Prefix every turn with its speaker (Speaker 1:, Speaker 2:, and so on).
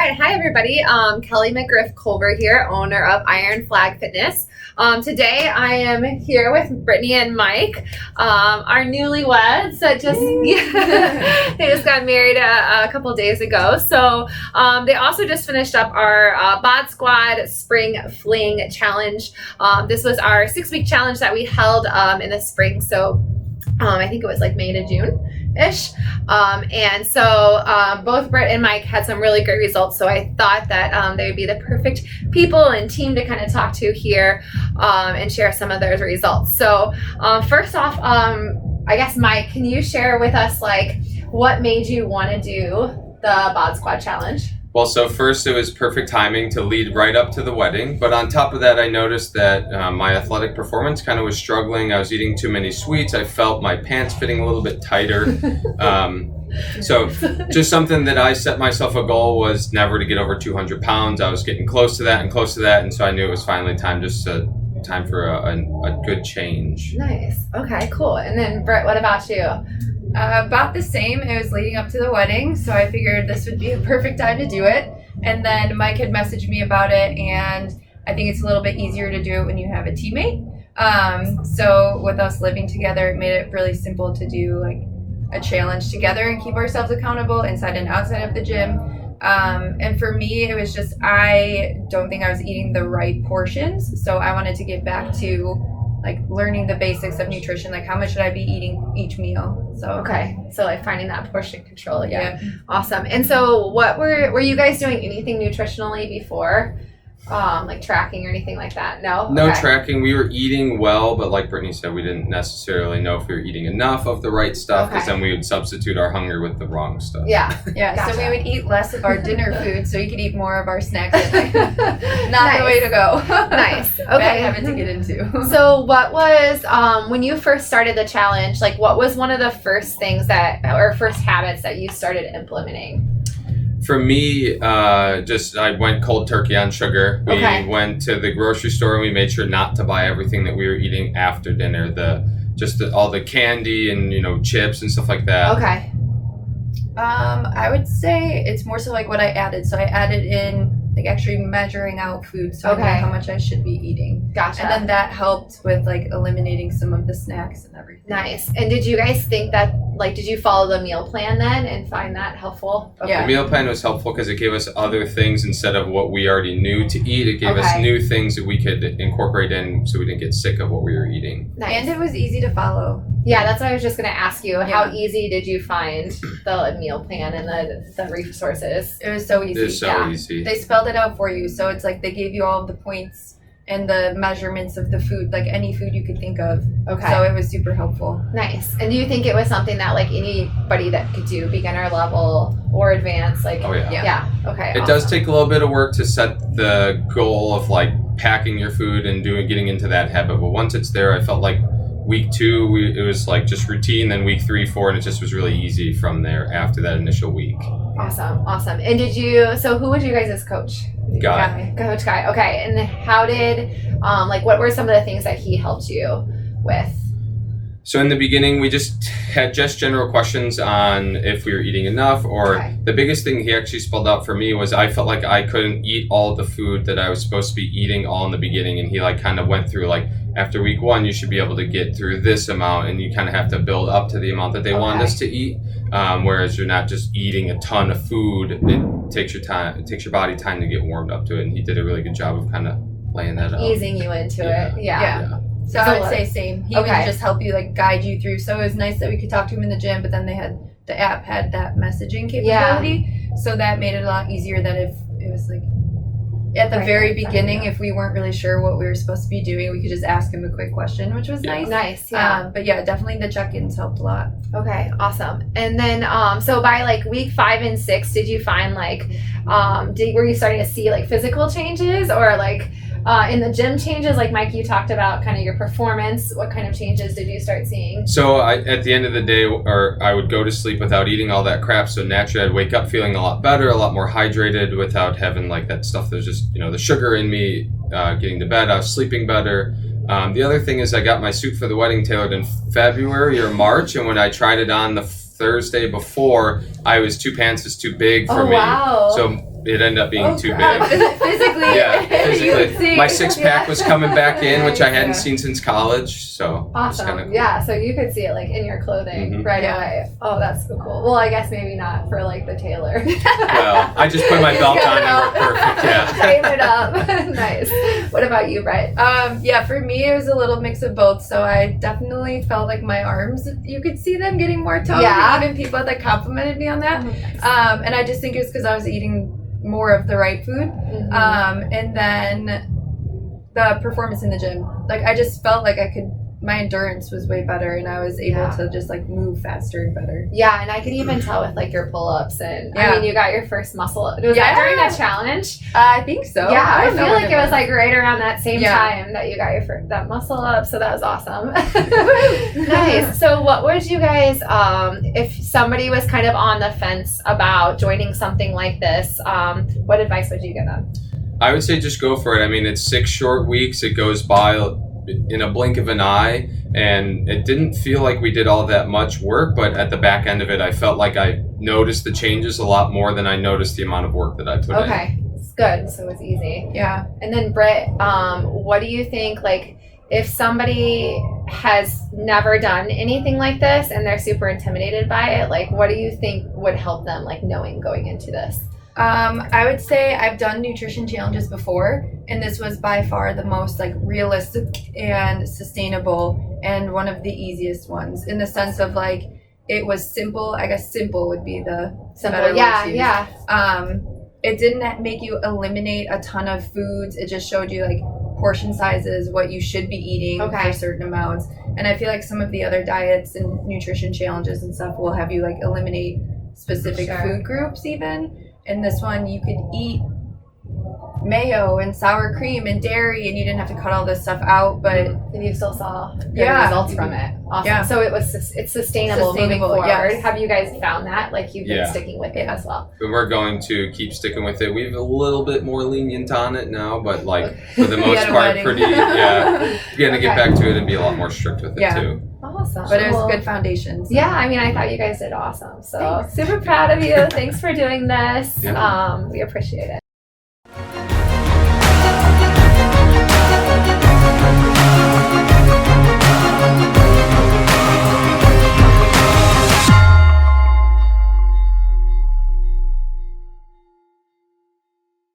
Speaker 1: right. Hi, everybody. Kelly McGriff-Culver here, owner of Iron Flag Fitness. Today, I am here with Brittany and Mike, our newlyweds that just they just got married a couple days ago. So they also just finished up our BOD Squad Spring Fling Challenge. This was our 6-week challenge that we held in the spring. So I think it was like May to June-ish. And so both Britt and Mike had some really great results. So I thought that they would be the perfect people and team to kind of talk to here and share some of those results. So first off, I guess, Mike, can you share with us like what made you want to do the BOD Squad Challenge?
Speaker 2: Well, so first it was perfect timing to lead right up to the wedding. But on top of that, I noticed that my athletic performance kind of was struggling. I was eating too many sweets. I felt my pants fitting a little bit tighter. So just something that I set myself a goal was never to get over 200 pounds. I was getting close to that. And so I knew it was finally time for a good change.
Speaker 1: Nice. Okay, cool. And then Britt, what about you?
Speaker 3: About the same. It was leading up to the wedding, so I figured this would be a perfect time to do it. And then Mike had messaged me about it, and I think it's a little bit easier to do it when you have a teammate. So with us living together, it made it really simple to do like a challenge together and keep ourselves accountable inside and outside of the gym. And for me, it was just, I don't think I was eating the right portions. So I wanted to get back to like learning the basics of nutrition, like how much should I be eating each meal. So
Speaker 1: okay, so like finding that portion control again.
Speaker 3: Yeah.
Speaker 1: Awesome. And so what were you guys doing anything nutritionally before? Like tracking or anything like that? No
Speaker 2: Tracking. We were eating well, but like Brittany said, we didn't necessarily know if we were eating enough of the right stuff, because then we would substitute our hunger with the wrong stuff.
Speaker 1: Yeah.
Speaker 3: Gotcha. So we would eat less of our dinner food so you could eat more of our snacks. Not
Speaker 1: Nice.
Speaker 3: the way to go.
Speaker 1: Nice. Okay.
Speaker 3: Bad habit to get into.
Speaker 1: So what was when you first started the challenge, like what was one of the first things first habits that you started implementing?
Speaker 2: For me, I went cold turkey on sugar. We went to the grocery store and we made sure not to buy everything that we were eating after dinner. All the candy and chips and stuff like that.
Speaker 1: Okay.
Speaker 3: I would say it's more so like what I added. So I added in like actually measuring out food, so I knew how much I should be eating.
Speaker 1: Gotcha.
Speaker 3: And then that helped with like eliminating some of the snacks and everything.
Speaker 1: Nice. And did you guys think that, like, did you follow the meal plan then and find that helpful? Okay.
Speaker 3: Yeah.
Speaker 2: The meal plan was helpful because it gave us other things instead of what we already knew to eat. It gave us new things that we could incorporate in so we didn't get sick of what we were eating.
Speaker 1: Nice.
Speaker 3: And it was easy to follow.
Speaker 1: Yeah, that's what I was just going to ask you. How easy did you find the meal plan and the resources?
Speaker 3: It was so easy.
Speaker 2: It was so easy.
Speaker 3: They spelled it out for you. So it's like they gave you all of the points and the measurements of the food, like any food you could think of.
Speaker 1: Okay.
Speaker 3: So it was super helpful.
Speaker 1: Nice. And do you think it was something that like anybody that could do, beginner level or advanced? Like,
Speaker 2: oh, yeah.
Speaker 1: Yeah. Okay.
Speaker 2: It does take a little bit of work to set the goal of like packing your food and getting into that habit. But once it's there, I felt like week 2, it was like just routine. Then week 3, 4, and it just was really easy from there after that initial week.
Speaker 1: Awesome. And who was you guys' coach?
Speaker 2: Guy.
Speaker 1: Coach Guy. Okay. And how did, what were some of the things that he helped you with?
Speaker 2: So in the beginning, we just had general questions on if we were eating enough, or the biggest thing he actually spelled out for me was I felt like I couldn't eat all the food that I was supposed to be eating all in the beginning. And he like kind of went through like, after week 1, you should be able to get through this amount, and you kind of have to build up to the amount that they want us to eat. Whereas you're not just eating a ton of food. It takes your body time to get warmed up to it. And he did a really good job of kind of laying that out.
Speaker 1: Easing you into it. Yeah.
Speaker 3: So I would say same. He would just help you like guide you through. So it was nice that we could talk to him in the gym, but then the app had that messaging capability. Yeah. So that made it a lot easier than if it was like at the very beginning, if we weren't really sure what we were supposed to be doing, we could just ask him a quick question, which was nice.
Speaker 1: Nice, yeah.
Speaker 3: But yeah, definitely the check-ins helped a lot.
Speaker 1: Okay, awesome. And then, so by like week 5 and 6, did you find like, were you starting to see like physical changes or like in the gym changes? Like Mike, you talked about kind of your performance. What kind of changes did you start seeing?
Speaker 2: So at the end of the day, I would go to sleep without eating all that crap. So naturally I'd wake up feeling a lot better, a lot more hydrated without having like that stuff that's just, the sugar in me. Getting to bed, I was sleeping better. The other thing is I got my suit for the wedding tailored in February or March. And when I tried it on the Thursday before, 2 pants is too big for me.
Speaker 1: Wow.
Speaker 2: So it ended up being too
Speaker 3: God.
Speaker 2: big.
Speaker 3: Physically,
Speaker 2: Yeah,
Speaker 3: you could
Speaker 2: physically.
Speaker 3: see.
Speaker 2: My 6-pack was coming back in, which I hadn't
Speaker 3: Yeah.
Speaker 2: seen since college. So
Speaker 1: Awesome.
Speaker 2: Kinda cool.
Speaker 1: Yeah, so you could see it like in your clothing
Speaker 2: Mhm.
Speaker 1: right
Speaker 3: Yeah.
Speaker 1: away. Oh, that's so cool. Well, I guess maybe not for like the tailor.
Speaker 2: Well, I just put my belt on and we're perfect. Yeah.
Speaker 1: Frame it up. Nice. What about you, Brett?
Speaker 3: Yeah, for me it was a little mix of both. So I definitely felt like my arms, you could see them getting more toned.
Speaker 1: Yeah.
Speaker 3: Even people that complimented me on that. And I just think it was because I was eating more of the right food. And then the performance in the gym. Like I just felt like my endurance was way better and I was able to just like move faster and better.
Speaker 1: Yeah, and I could even tell with like your pull-ups and
Speaker 3: Yeah.
Speaker 1: I mean you got your first muscle. Was that during the challenge?
Speaker 3: I think so.
Speaker 1: Yeah, I
Speaker 3: don't know
Speaker 1: feel
Speaker 3: when
Speaker 1: like it was like right around that same
Speaker 3: Yeah.
Speaker 1: time that you got your first, that muscle up, so that was awesome. Nice. So what would you guys, if somebody was kind of on the fence about joining something like this, what advice would you give them?
Speaker 2: I would say just go for it. I mean, it's 6 short weeks. It goes by in a blink of an eye, and it didn't feel like we did all that much work, but at the back end of it, I felt like I noticed the changes a lot more than I noticed the amount of work that I put in.
Speaker 1: Okay, it's good. So it's easy.
Speaker 3: Yeah.
Speaker 1: And then Britt, what do you think, like, if somebody has never done anything like this and they're super intimidated by it, like, what do you think would help them, like, knowing going into this?
Speaker 3: I would say I've done nutrition challenges before, and this was by far the most like realistic and sustainable and one of the easiest ones in the sense of like it was simple. I guess simple would be the better word to use.
Speaker 1: Yeah.
Speaker 3: It didn't make you eliminate a ton of foods. It just showed you like portion sizes, what you should be eating for certain amounts. And I feel like some of the other diets and nutrition challenges and stuff will have you like eliminate specific food groups even. In this one, you could eat mayo and sour cream and dairy, and you didn't have to cut all this stuff out. But
Speaker 1: And you still saw good
Speaker 3: Yeah.
Speaker 1: results from it. Awesome.
Speaker 3: Yeah.
Speaker 1: So it's sustainable moving
Speaker 3: Sustainable,
Speaker 1: forward.
Speaker 3: yes.
Speaker 1: Have you guys found that? Like you've been
Speaker 2: Yeah.
Speaker 1: sticking with it as well?
Speaker 2: But we're going to keep sticking with it. We've a little bit more lenient on it now, but like for the most
Speaker 3: had a
Speaker 2: part,
Speaker 3: wedding.
Speaker 2: pretty, gonna get back to it and be a lot more strict with it too.
Speaker 1: Awesome.
Speaker 3: But it was
Speaker 1: Well,
Speaker 3: a good foundation. So.
Speaker 1: Yeah, I mean, I thought you guys did awesome. So
Speaker 3: Thanks.
Speaker 1: super proud of you. Thanks for doing this.
Speaker 2: Yeah.
Speaker 1: We appreciate it.